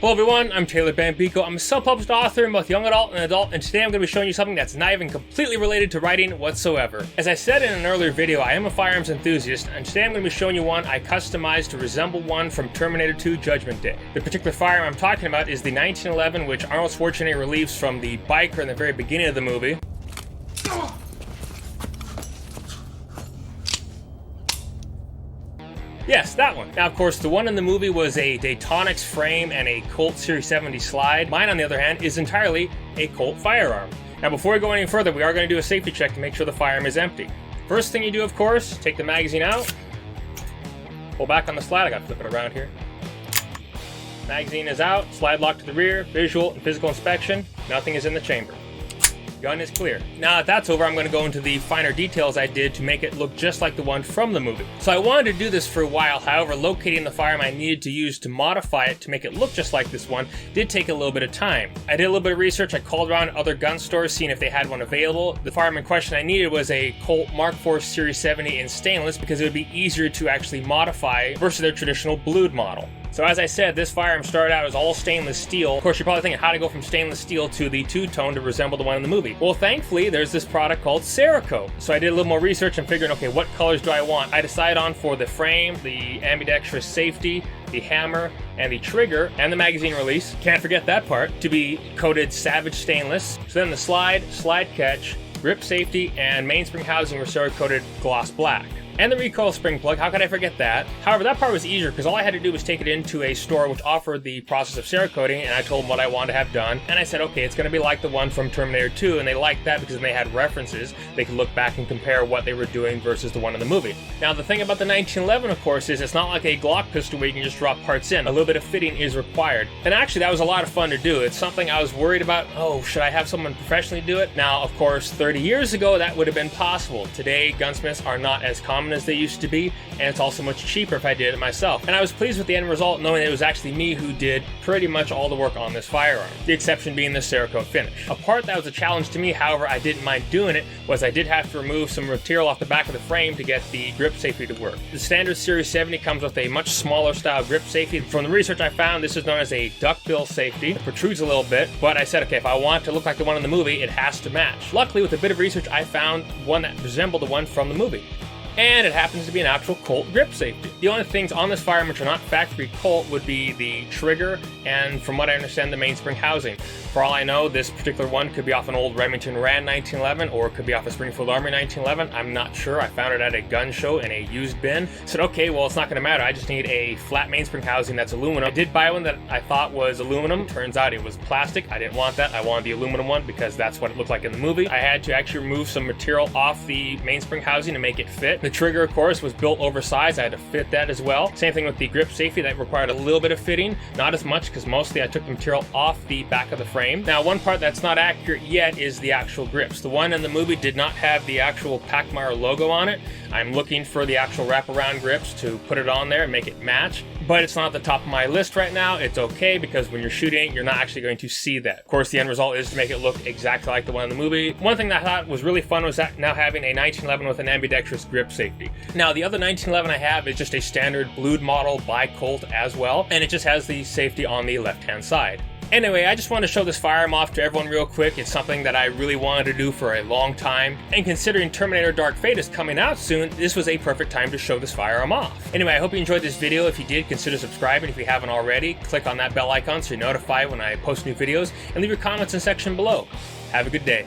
Hello everyone, I'm Taylor Bambico. I'm a self-published author in both young adult and adult, and today I'm going to be showing you something that's not even completely related to writing whatsoever. As I said in an earlier video, I am a firearms enthusiast, and today I'm going to be showing you one I customized to resemble one from Terminator 2 Judgment Day. The particular firearm I'm talking about is the 1911, which Arnold Schwarzenegger relieves from the biker in the very beginning of the movie. Yes, that one. Now, of course, the one in the movie was a Daytonix frame and a Colt Series 70 slide. Mine, on the other hand, is entirely a Colt firearm. Now, before we go any further, we are going to do a safety check to make sure the firearm is empty. First thing you do, of course, take the magazine out, pull back on the slide. I gotta flip it around here. Magazine is out, slide lock to the rear, visual and physical inspection. Nothing is in the chamber. Gun is clear. Now that that's over, I'm going to go into the finer details I did to make it look just like the one from the movie. So I wanted to do this for a while, however, locating the firearm I needed to use to modify it to make it look just like this one did take a little bit of time. I did a little bit of research, I called around other gun stores seeing if they had one available. The firearm in question I needed was a Colt Mark IV Series 70 in stainless because it would be easier to actually modify versus their traditional blued model. So as I said, this firearm started out as all stainless steel. Of course, you're probably thinking how to go from stainless steel to the two-tone to resemble the one in the movie. Well, thankfully, there's this product called Cerakote. So I did a little more research and figured, okay, what colors do I want? I decided on for the frame, the ambidextrous safety, the hammer, and the trigger, and the magazine release, can't forget that part, to be coated Savage stainless. So then the slide catch, grip safety, and mainspring housing were Cerakoted gloss black. And the recoil spring plug, how could I forget that? However, that part was easier because all I had to do was take it into a store which offered the process of Cerakoting, and I told them what I wanted to have done. And I said, okay, it's going to be like the one from Terminator 2, and they liked that because then they had references. They could look back and compare what they were doing versus the one in the movie. Now, the thing about the 1911, of course, is it's not like a Glock pistol where you can just drop parts in. A little bit of fitting is required. And actually, that was a lot of fun to do. It's something I was worried about. Oh, should I have someone professionally do it? Now, of course, 30 years ago, that would have been possible. Today, gunsmiths are not as common as they used to be, and it's also much cheaper if I did it myself. And I was pleased with the end result, knowing that it was actually me who did pretty much all the work on this firearm, the exception being the Cerakote finish. A part that was a challenge to me, however, I didn't mind doing it, was I did have to remove some material off the back of the frame to get the grip safety to work. The standard Series 70 comes with a much smaller style grip safety. From the research I found, this is known as a duckbill safety. It protrudes a little bit, but I said, okay, if I want it to look like the one in the movie, it has to match. Luckily, with a bit of research, I found one that resembled the one from the movie. And it happens to be an actual Colt grip safety. The only things on this firearm which are not factory Colt would be the trigger and, from what I understand, the mainspring housing. For all I know, this particular one could be off an old Remington Rand 1911 or it could be off a Springfield Armory 1911. I'm not sure. I found it at a gun show in a used bin. Said, okay, well, it's not going to matter. I just need a flat mainspring housing that's aluminum. I did buy one that I thought was aluminum. Turns out it was plastic. I didn't want that. I wanted the aluminum one because that's what it looked like in the movie. I had to actually remove some material off the mainspring housing to make it fit. The trigger, of course, was built oversized. I had to fit that as well. Same thing with the grip safety. That required a little bit of fitting. Not as much because mostly I took the material off the back of the frame. Now, one part that's not accurate yet is the actual grips. The one in the movie did not have the actual Pachmayr logo on it. I'm looking for the actual wraparound grips to put it on there and make it match. But it's not at the top of my list right now. It's okay because when you're shooting, you're not actually going to see that. Of course, the end result is to make it look exactly like the one in the movie. One thing that I thought was really fun was that now having a 1911 with an ambidextrous grip safety. Now, the other 1911 I have is just a standard blued model by Colt as well, and it just has the safety on the left-hand side. Anyway, I just wanted to show this firearm off to everyone real quick. It's something that I really wanted to do for a long time. And considering Terminator Dark Fate is coming out soon, this was a perfect time to show this firearm off. Anyway, I hope you enjoyed this video. If you did, consider subscribing. If you haven't already, click on that bell icon so you're notified when I post new videos. And leave your comments in the section below. Have a good day.